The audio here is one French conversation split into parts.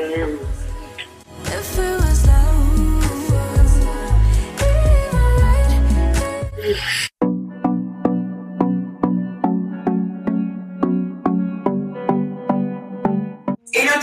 Hello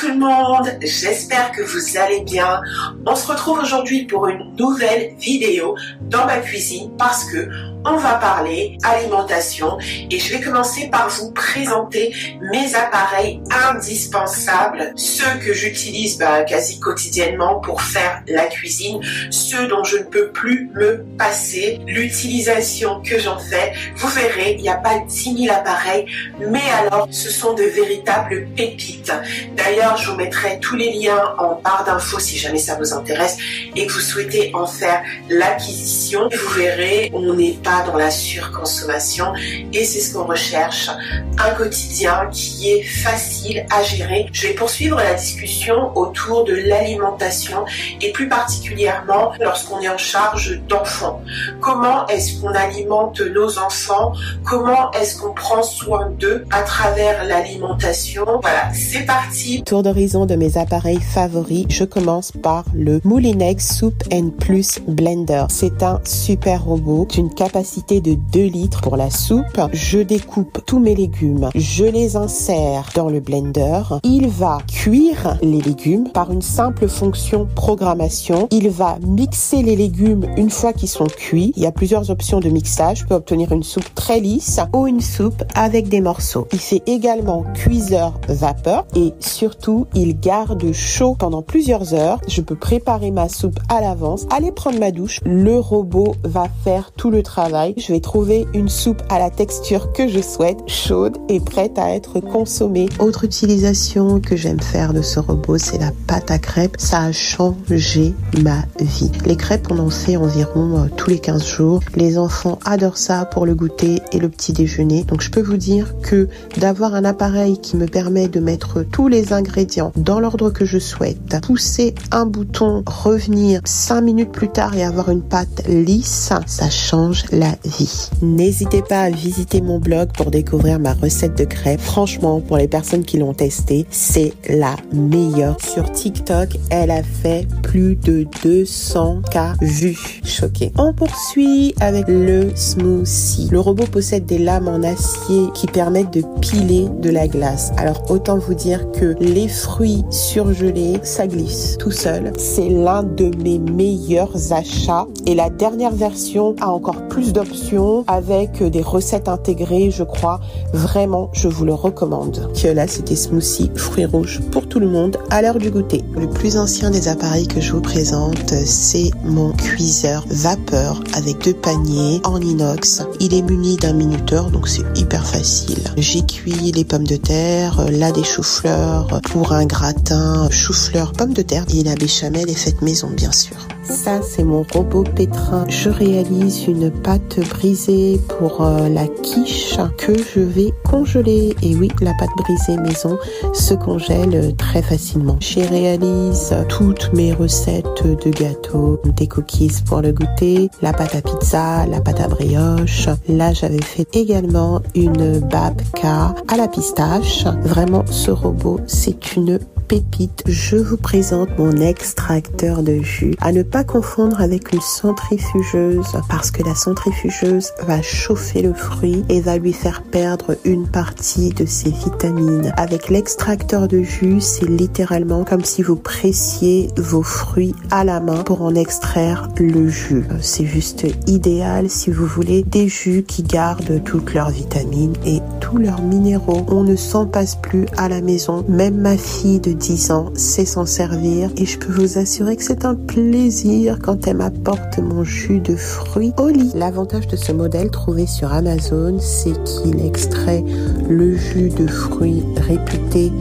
tout le monde, j'espère que vous allez bien. On se retrouve aujourd'hui pour une nouvelle vidéo dans ma cuisine parce que on va parler alimentation et je vais commencer par vous présenter mes appareils indispensables, ceux que j'utilise quasi quotidiennement pour faire la cuisine, ceux dont je ne peux plus me passer, l'utilisation que j'en fais. Vous verrez, il n'y a pas 10 000 appareils, mais alors ce sont de véritables pépites. D'ailleurs, je vous mettrai tous les liens en barre d'infos si jamais ça vous intéresse et que vous souhaitez en faire l'acquisition. Vous verrez, on n'est pas dans la surconsommation et c'est ce qu'on recherche, un quotidien qui est facile à gérer. Je vais poursuivre la discussion autour de l'alimentation et plus particulièrement lorsqu'on est en charge d'enfants. Comment est-ce qu'on alimente nos enfants? Comment est-ce qu'on prend soin d'eux à travers l'alimentation? Voilà, c'est parti. Tour d'horizon de mes appareils favoris, je commence par le Moulinex Soup & Plus Blender. C'est un super robot d'une capacité de 2 litres pour la soupe. Je découpe tous mes légumes, je les insère dans le blender. Il va cuire les légumes par une simple fonction programmation. Il va mixer les légumes une fois qu'ils sont cuits. Il y a plusieurs options de mixage. Je peux obtenir une soupe très lisse ou une soupe avec des morceaux. Il fait également cuiseur vapeur et surtout, il garde chaud pendant plusieurs heures. Je peux préparer ma soupe à l'avance, aller prendre ma douche. Le robot va faire tout le travail. Je vais trouver une soupe à la texture que je souhaite, chaude et prête à être consommée. Autre utilisation que j'aime faire de ce robot, c'est la pâte à crêpes. Ça a changé ma vie. Les crêpes, on en fait environ tous les 15 jours. Les enfants adorent ça pour le goûter et le petit déjeuner. Donc je peux vous dire que d'avoir un appareil qui me permet de mettre tous les ingrédients dans l'ordre que je souhaite, pousser un bouton, revenir 5 minutes plus tard et avoir une pâte lisse, ça change la vie. N'hésitez pas à visiter mon blog pour découvrir ma recette de crêpes. Franchement, pour les personnes qui l'ont testée, c'est la meilleure. Sur TikTok, elle a fait plus de 200K vues. Choquée. On poursuit avec le smoothie. Le robot possède des lames en acier qui permettent de piler de la glace. Alors autant vous dire que les fruits surgelés, ça glisse tout seul. C'est l'un de mes meilleurs achats et la dernière version a encore plus d'options avec des recettes intégrées, je crois. Vraiment, je vous le recommande. Que là, c'était smoothie fruits rouges pour tout le monde à l'heure du goûter. Le plus ancien des appareils que je vous présente, c'est mon cuiseur vapeur avec 2 paniers en inox. Il est muni d'un minuteur, donc c'est hyper facile. J'ai cuit les pommes de terre, là des choux-fleurs pour un gratin chou-fleur pommes de terre et la béchamel est faite maison, bien sûr. Ça, c'est mon robot pétrin. Je réalise une pâte brisée pour la quiche que je vais congeler. Et oui, la pâte brisée maison se congèle très facilement. Je réalise toutes mes recettes de gâteaux, des cookies pour le goûter, la pâte à pizza, la pâte à brioche. Là, j'avais fait également une babka à la pistache. Vraiment, ce robot, c'est une pépite. Je vous présente mon extracteur de jus. À ne pas confondre avec une centrifugeuse parce que la centrifugeuse va chauffer le fruit et va lui faire perdre une partie de ses vitamines. Avec l'extracteur de jus, c'est littéralement comme si vous pressiez vos fruits à la main pour en extraire le jus. C'est juste idéal si vous voulez des jus qui gardent toutes leurs vitamines et tous leurs minéraux. On ne s'en passe plus à la maison. Même ma fille de 10 ans sait s'en servir et je peux vous assurer que c'est un plaisir quand elle m'apporte mon jus de fruits au lit. L'avantage de ce modèle trouvé sur Amazon, c'est qu'il extrait le jus de fruits réputés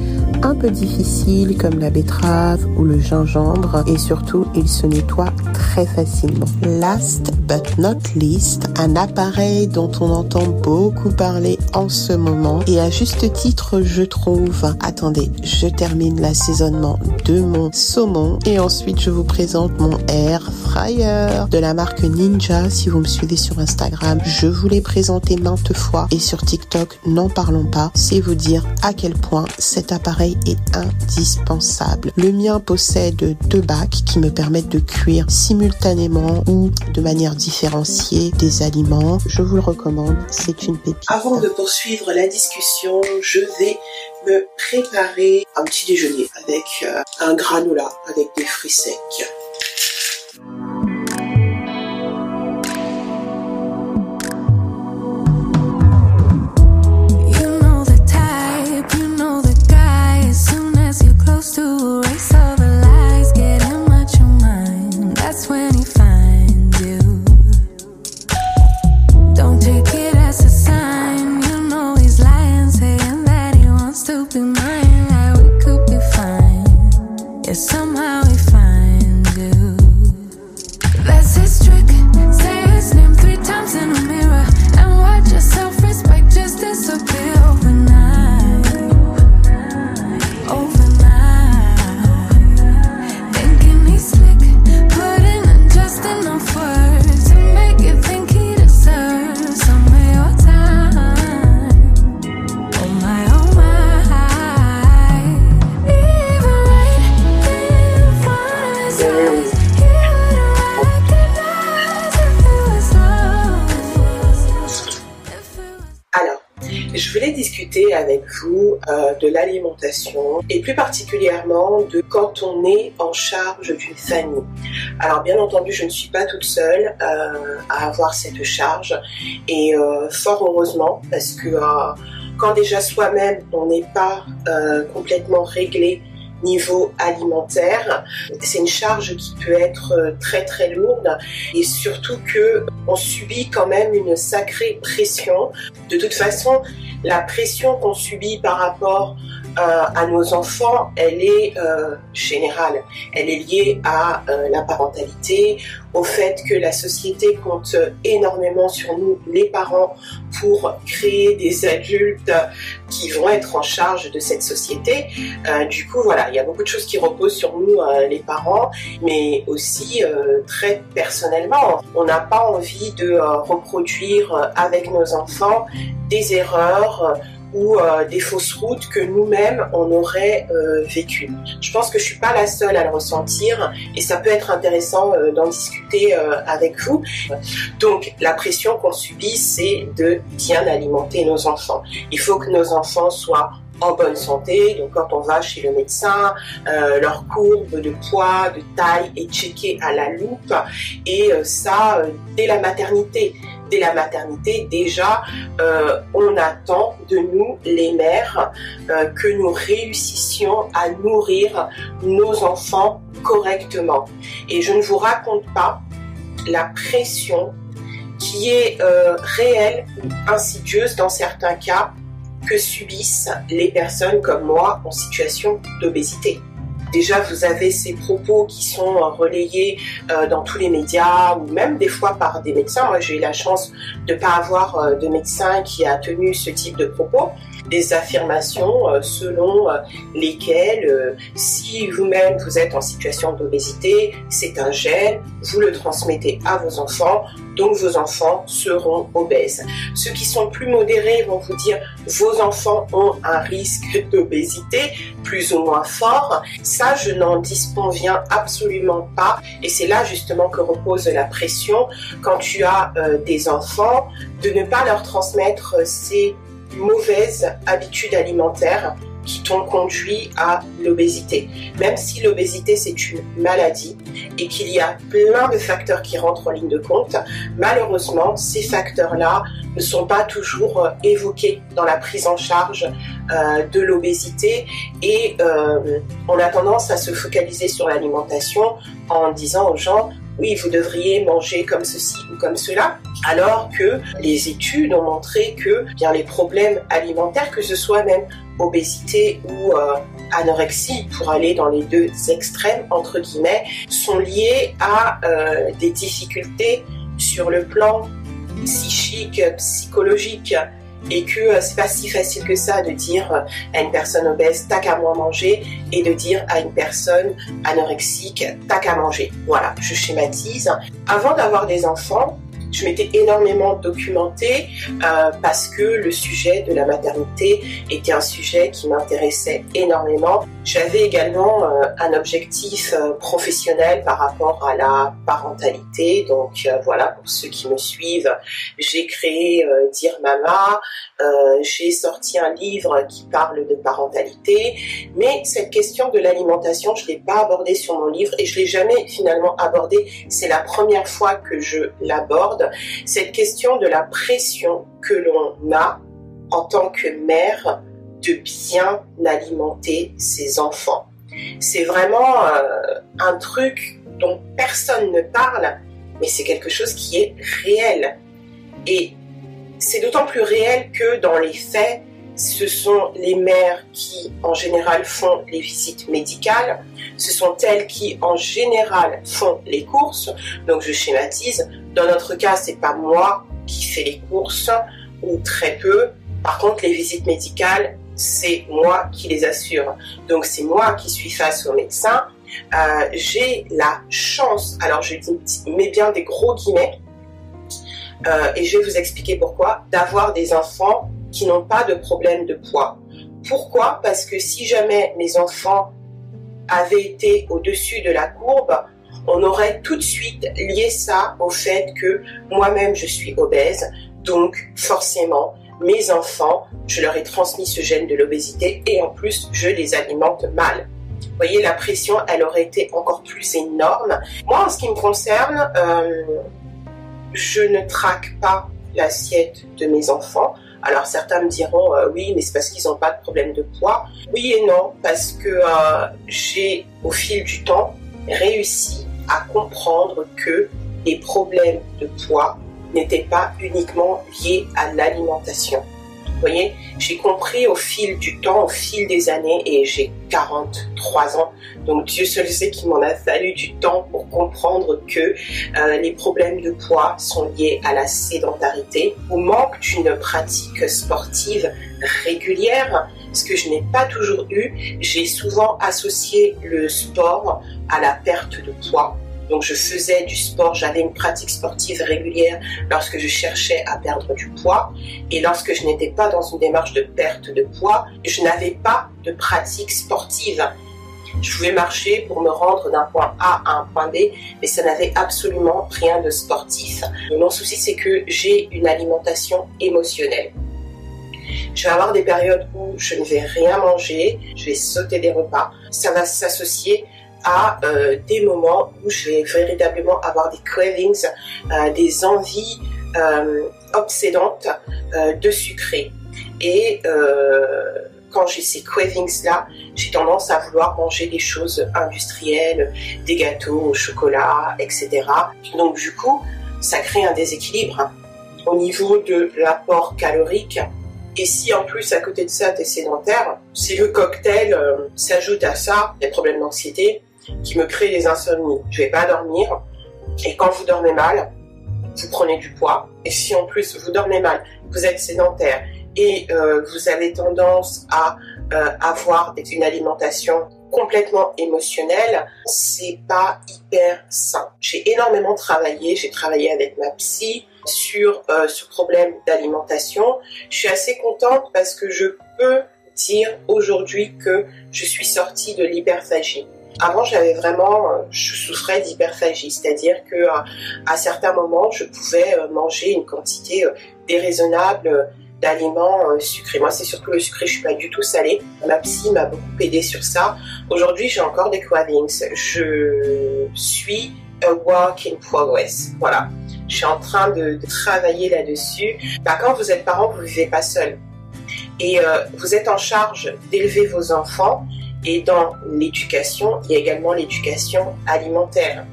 un peu difficiles comme la betterave ou le gingembre et surtout il se nettoie très facilement. Last but not least, un appareil dont on entend beaucoup parler en ce moment et à juste titre je trouve. Attendez, je termine l'assaisonnement de mon saumon et ensuite je vous présente mon air fryer de la marque Ninja. Si vous me suivez sur Instagram, je vous l'ai présenté maintes fois et sur TikTok, n'en parlons pas. C'est vous dire à quel point cet appareil appareil est indispensable. Le mien possède 2 bacs qui me permettent de cuire simultanément ou de manière différenciée des aliments. Je vous le recommande, c'est une pépite. Avant de poursuivre la discussion, je vais me préparer un petit déjeuner avec un granola avec des fruits secs. Je voulais discuter avec vous de l'alimentation et plus particulièrement de quand on est en charge d'une famille. Alors bien entendu, je ne suis pas toute seule à avoir cette charge et fort heureusement parce que quand déjà soi-même on n'est pas complètement réglé niveau alimentaire, c'est une charge qui peut être très très lourde et surtout que on subit quand même une sacrée pression. De toute façon, la pression qu'on subit par rapport à nos enfants, elle est générale. Elle est liée à la parentalité, au fait que la société compte énormément sur nous, les parents, pour créer des adultes qui vont être en charge de cette société. Du coup, voilà, il y a beaucoup de choses qui reposent sur nous, les parents, mais aussi très personnellement. On n'a pas envie de reproduire avec nos enfants des erreurs ou des fausses routes que nous-mêmes on aurait vécues. Je pense que je suis pas la seule à le ressentir et ça peut être intéressant d'en discuter avec vous. Donc la pression qu'on subit, c'est de bien alimenter nos enfants. Il faut que nos enfants soient en bonne santé, donc quand on va chez le médecin, leur courbe de poids, de taille est checkée à la loupe et ça dès la maternité. Dès la maternité, déjà, on attend de nous, les mères, que nous réussissions à nourrir nos enfants correctement. Et je ne vous raconte pas la pression qui est réelle ou insidieuse dans certains cas que subissent les personnes comme moi en situation d'obésité. Déjà, vous avez ces propos qui sont relayés dans tous les médias ou même des fois par des médecins. Moi, j'ai eu la chance de ne pas avoir de médecin qui a tenu ce type de propos. Des affirmations selon lesquelles si vous-même vous êtes en situation d'obésité, c'est un gène, vous le transmettez à vos enfants, donc vos enfants seront obèses. Ceux qui sont plus modérés vont vous dire vos enfants ont un risque d'obésité plus ou moins fort. Ça, je n'en disconviens absolument pas et c'est là justement que repose la pression quand tu as des enfants, de ne pas leur transmettre ces mauvaises habitudes alimentaires qui t'ont conduit à l'obésité. Même si l'obésité c'est une maladie et qu'il y a plein de facteurs qui rentrent en ligne de compte, malheureusement ces facteurs-là ne sont pas toujours évoqués dans la prise en charge de l'obésité et on a tendance à se focaliser sur l'alimentation en disant aux gens oui, vous devriez manger comme ceci ou comme cela, alors que les études ont montré que bien, les problèmes alimentaires, que ce soit même obésité ou anorexie, pour aller dans les deux extrêmes, entre guillemets, sont liés à des difficultés sur le plan psychique, psychologique, et que c'est pas si facile que ça de dire à une personne obèse t'as qu'à moins manger et de dire à une personne anorexique t'as qu'à manger. Voilà, je schématise. Avant d'avoir des enfants, Je m'étais énormément documentée parce que le sujet de la maternité était un sujet qui m'intéressait énormément. J'avais également un objectif professionnel par rapport à la parentalité. Donc voilà, pour ceux qui me suivent, j'ai créé Dire Mama, j'ai sorti un livre qui parle de parentalité, mais cette question de l'alimentation, je ne l'ai pas abordée sur mon livre et je ne l'ai jamais finalement abordée. C'est la première fois que je l'aborde. Cette question de la pression que l'on a en tant que mère de bien alimenter ses enfants. C'est vraiment un truc dont personne ne parle, mais c'est quelque chose qui est réel. Et c'est d'autant plus réel que dans les faits, ce sont les mères qui, en général, font les visites médicales. Ce sont elles qui, en général, font les courses. Donc, je schématise. Dans notre cas, c'est pas moi qui fais les courses, ou très peu. Par contre, les visites médicales, c'est moi qui les assure. Donc, c'est moi qui suis face au médecin. J'ai la chance, alors je mets bien des gros guillemets, et je vais vous expliquer pourquoi, d'avoir des enfants qui n'ont pas de problème de poids. Pourquoi? Parce que si jamais mes enfants avaient été au-dessus de la courbe, on aurait tout de suite lié ça au fait que moi-même je suis obèse, donc forcément mes enfants, je leur ai transmis ce gène de l'obésité et en plus je les alimente mal. Vous voyez, la pression, elle aurait été encore plus énorme. Moi, en ce qui me concerne, je ne traque pas l'assiette de mes enfants. Alors certains me diront oui, mais c'est parce qu'ils n'ont pas de problème de poids. Oui et non, parce que j'ai au fil du temps réussi à comprendre que les problèmes de poids n'étaient pas uniquement liés à l'alimentation. Vous voyez, j'ai compris au fil du temps, au fil des années, et j'ai 43 ans, donc Dieu seul sait qu'il m'en a fallu du temps pour comprendre que les problèmes de poids sont liés à la sédentarité, au manque d'une pratique sportive régulière, ce que je n'ai pas toujours eu. J'ai souvent associé le sport à la perte de poids. Donc je faisais du sport, j'avais une pratique sportive régulière lorsque je cherchais à perdre du poids. Et lorsque je n'étais pas dans une démarche de perte de poids, je n'avais pas de pratique sportive. Je pouvais marcher pour me rendre d'un point A à un point B, mais ça n'avait absolument rien de sportif. Mon souci, c'est que j'ai une alimentation émotionnelle. Je vais avoir des périodes où je ne vais rien manger, je vais sauter des repas. Ça va s'associer à des moments où je vais véritablement avoir des cravings, des envies obsédantes de sucré. Et quand j'ai ces cravings-là, j'ai tendance à vouloir manger des choses industrielles, des gâteaux au chocolat, etc. Donc du coup, ça crée un déséquilibre au niveau de l'apport calorique. Et si en plus à côté de ça tu es sédentaire, si le cocktail s'ajoute à ça, des problèmes d'anxiété qui me créent des insomnies, je vais pas dormir, et quand vous dormez mal, vous prenez du poids, et si en plus vous dormez mal, vous êtes sédentaire et vous avez tendance à avoir une alimentation complètement émotionnelle, c'est pas hyper sain. J'ai énormément travaillé, j'ai travaillé avec ma psy sur ce problème d'alimentation. Je suis assez contente parce que je peux dire aujourd'hui que je suis sortie de l'hyperphagie. Avant, je souffrais d'hyperphagie, c'est-à-dire que à certains moments, je pouvais manger une quantité déraisonnable d'aliments sucrés. Moi, c'est surtout le sucré, je suis pas du tout salée. Ma psy m'a beaucoup aidée sur ça. Aujourd'hui, j'ai encore des cravings. Je suis a work in progress. Voilà. Je suis en train de travailler là-dessus. Quand vous êtes parent, vous ne vivez pas seul. Et vous êtes en charge d'élever vos enfants. Et dans l'éducation, il y a également l'éducation alimentaire.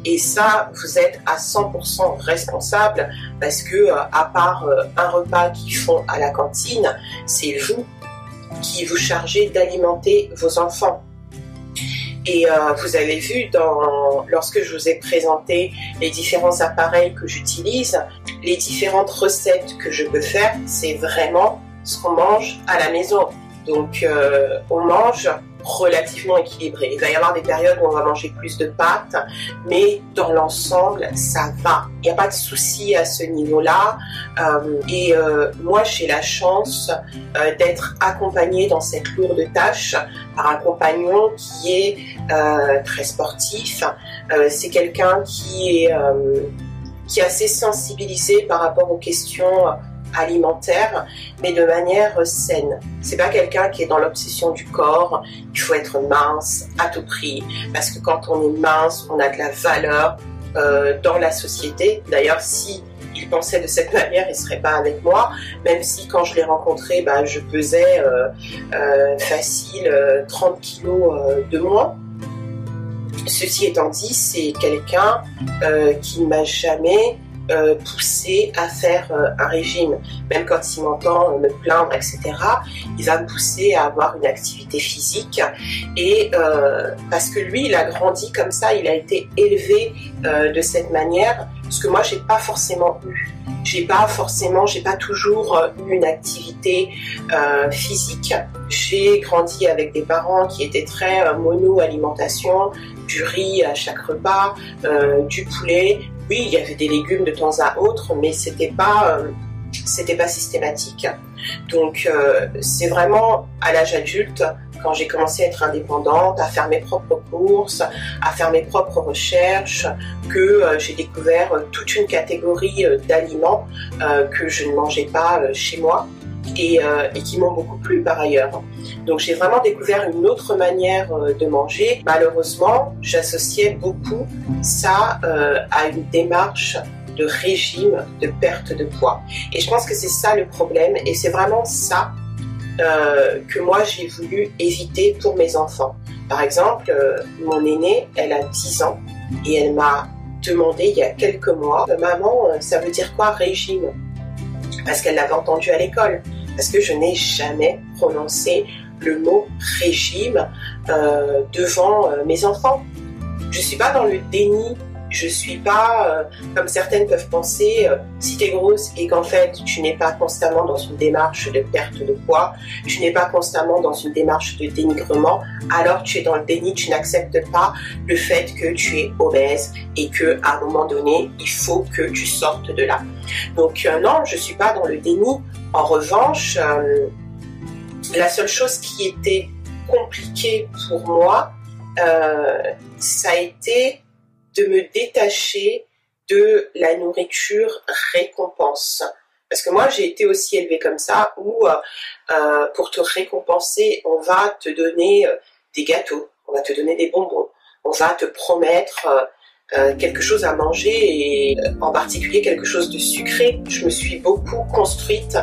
Et ça, vous êtes à 100% responsable parce que, à part un repas qu'ils font à la cantine, c'est vous qui vous chargez d'alimenter vos enfants. Et vous avez vu, lorsque je vous ai présenté les différents appareils que j'utilise, les différentes recettes que je peux faire, c'est vraiment ce qu'on mange à la maison. Donc, on mange relativement équilibré. Il va y avoir des périodes où on va manger plus de pâtes, mais dans l'ensemble, ça va. Il n'y a pas de souci à ce niveau-là. Moi, j'ai la chance d'être accompagnée dans cette lourde tâche par un compagnon qui est très sportif. C'est quelqu'un qui est assez sensibilisé par rapport aux questions alimentaire, mais de manière saine. C'est pas quelqu'un qui est dans l'obsession du corps, il faut être mince à tout prix, parce que quand on est mince, on a de la valeur dans la société. D'ailleurs, si il pensait de cette manière, il serait pas avec moi, même si quand je l'ai rencontré, je pesais facile 30 kilos de moins. Ceci étant dit, c'est quelqu'un qui ne m'a jamais poussé à faire un régime. Même quand il m'entend me plaindre, etc., il va me pousser à avoir une activité physique. Et parce que lui, il a grandi comme ça, il a été élevé de cette manière, ce que moi, j'ai pas forcément eu. J'ai pas toujours eu une activité physique. J'ai grandi avec des parents qui étaient très mono-alimentation, du riz à chaque repas, du poulet. Oui, il y avait des légumes de temps à autre, mais c'était pas systématique. Donc, c'est vraiment à l'âge adulte, quand j'ai commencé à être indépendante, à faire mes propres courses, à faire mes propres recherches, que j'ai découvert toute une catégorie d'aliments que je ne mangeais pas chez moi et qui m'ont beaucoup plu par ailleurs. Donc j'ai vraiment découvert une autre manière de manger. Malheureusement, j'associais beaucoup ça à une démarche de régime, de perte de poids. Et je pense que c'est ça le problème, et c'est vraiment ça que moi j'ai voulu éviter pour mes enfants. Par exemple, mon aînée, elle a 10 ans, et elle m'a demandé il y a quelques mois, maman, ça veut dire quoi régime? Parce qu'elle l'avait entendu à l'école, parce que je n'ai jamais prononcé le mot régime devant mes enfants. Je suis pas dans le déni, je suis pas comme certaines peuvent penser, si tu es grosse et qu'en fait tu n'es pas constamment dans une démarche de perte de poids, tu n'es pas constamment dans une démarche de dénigrement, alors tu es dans le déni, tu n'acceptes pas le fait que tu es obèse et que à un moment donné il faut que tu sortes de là. Donc non, je suis pas dans le déni. En revanche, la seule chose qui était compliquée pour moi, ça a été de me détacher de la nourriture récompense. Parce que moi, j'ai été aussi élevée comme ça, où pour te récompenser, on va te donner des gâteaux, on va te donner des bonbons, on va te promettre quelque chose à manger, et en particulier quelque chose de sucré. Je me suis beaucoup construite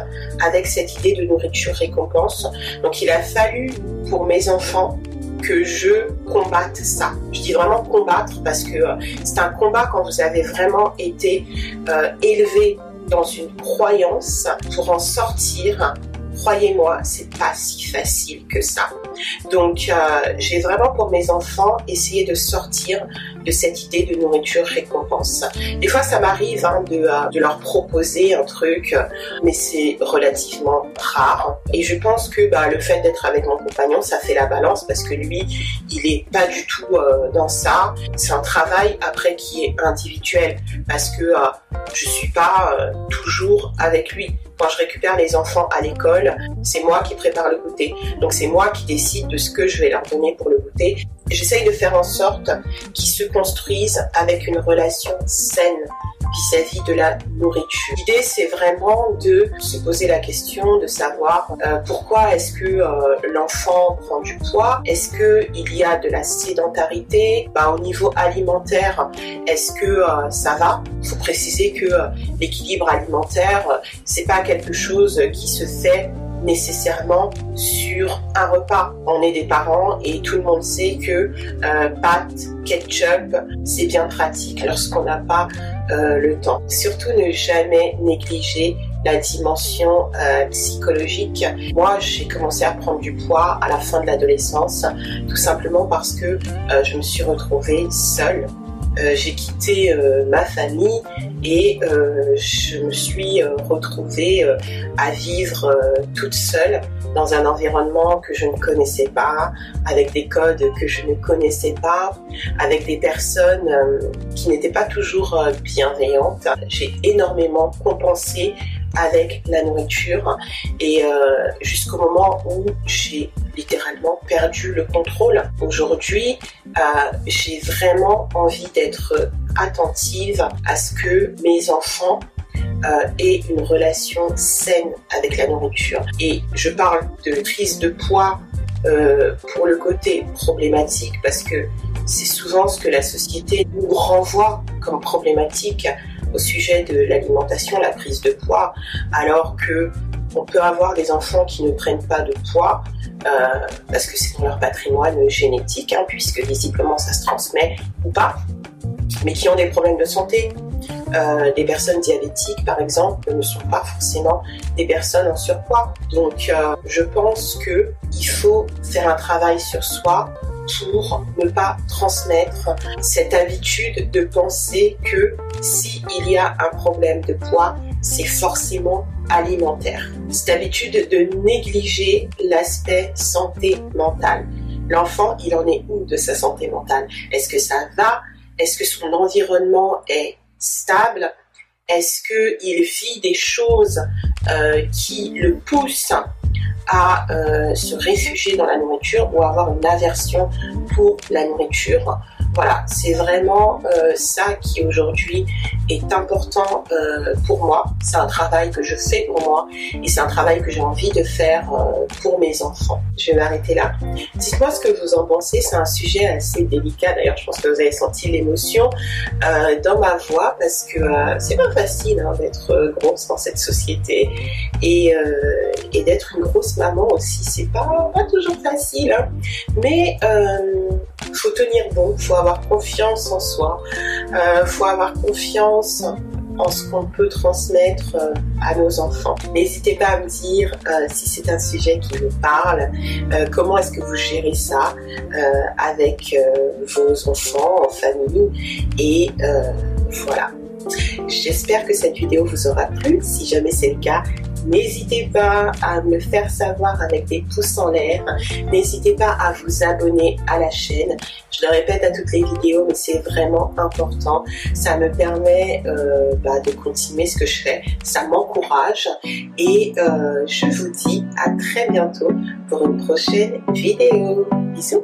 avec cette idée de nourriture récompense. Donc il a fallu pour mes enfants que je combatte ça. Je dis vraiment combattre parce que c'est un combat quand vous avez vraiment été élevé dans une croyance. Pour en sortir, croyez-moi, c'est pas si facile que ça. Donc j'ai vraiment pour mes enfants essayé de sortir de cette idée de nourriture récompense. Des fois ça m'arrive de leur proposer un truc, mais c'est relativement rare. Et je pense que le fait d'être avec mon compagnon, ça fait la balance, parce que lui, il est pas du tout dans ça. C'est un travail après qui est individuel, parce que je suis pas toujours avec lui. Quand je récupère les enfants à l'école, c'est moi qui prépare le goûter. Donc c'est moi qui décide de ce que je vais leur donner pour le goûter. J'essaye de faire en sorte qu'ils se construisent avec une relation saine vis-à-vis de la nourriture. L'idée, c'est vraiment de se poser la question de savoir pourquoi est-ce que l'enfant prend du poids? Est-ce qu'il y a de la sédentarité? Au niveau alimentaire, est-ce que ça va? Il faut préciser que l'équilibre alimentaire, c'est pas quelque chose qui se fait nécessairement sur un repas. On est des parents et tout le monde sait que pâtes, ketchup, c'est bien pratique lorsqu'on n'a pas le temps. Surtout ne jamais négliger la dimension psychologique. Moi, j'ai commencé à prendre du poids à la fin de l'adolescence, tout simplement parce que je me suis retrouvée seule j'ai quitté ma famille et je me suis retrouvée à vivre toute seule dans un environnement que je ne connaissais pas, avec des codes que je ne connaissais pas, avec des personnes qui n'étaient pas toujours bienveillantes. J'ai énormément compensé avec la nourriture et jusqu'au moment où j'ai littéralement perdu le contrôle. Aujourd'hui, j'ai vraiment envie d'être attentive à ce que mes enfants aient une relation saine avec la nourriture. Et je parle de prise de poids pour le côté problématique parce que c'est souvent ce que la société nous renvoie comme problématique au sujet de l'alimentation, la prise de poids, alors que on peut avoir des enfants qui ne prennent pas de poids parce que c'est dans leur patrimoine génétique, puisque visiblement ça se transmet ou pas, mais qui ont des problèmes de santé. Les personnes diabétiques, par exemple, ne sont pas forcément des personnes en surpoids. Donc, je pense qu'il faut faire un travail sur soi pour ne pas transmettre cette habitude de penser que s'il y a un problème de poids, c'est forcément alimentaire. Cette habitude de négliger l'aspect santé mentale. L'enfant, il en est où de sa santé mentale? Est-ce que ça va? Est-ce que son environnement est stable? Est-ce qu'il vit des choses qui le poussent à se réfugier dans la nourriture ou avoir une aversion pour la nourriture? Voilà, c'est vraiment ça qui aujourd'hui est important pour moi. C'est un travail que je fais pour moi et c'est un travail que j'ai envie de faire pour mes enfants. Je vais m'arrêter là. Dites-moi ce que vous en pensez. C'est un sujet assez délicat. D'ailleurs, je pense que vous avez senti l'émotion dans ma voix parce que c'est pas facile d'être grosse dans cette société et d'être une grosse maman aussi. C'est pas toujours facile, mais faut tenir bon, faut avoir confiance en soi, faut avoir confiance en ce qu'on peut transmettre à nos enfants. N'hésitez pas à me dire si c'est un sujet qui vous parle, comment est-ce que vous gérez ça avec vos enfants, en famille, et voilà. J'espère que cette vidéo vous aura plu. Si jamais c'est le cas, n'hésitez pas à me le faire savoir avec des pouces en l'air. N'hésitez pas à vous abonner à la chaîne. Je le répète à toutes les vidéos, mais c'est vraiment important. Ça me permet de continuer ce que je fais. Ça m'encourage. Et je vous dis à très bientôt pour une prochaine vidéo. Bisous!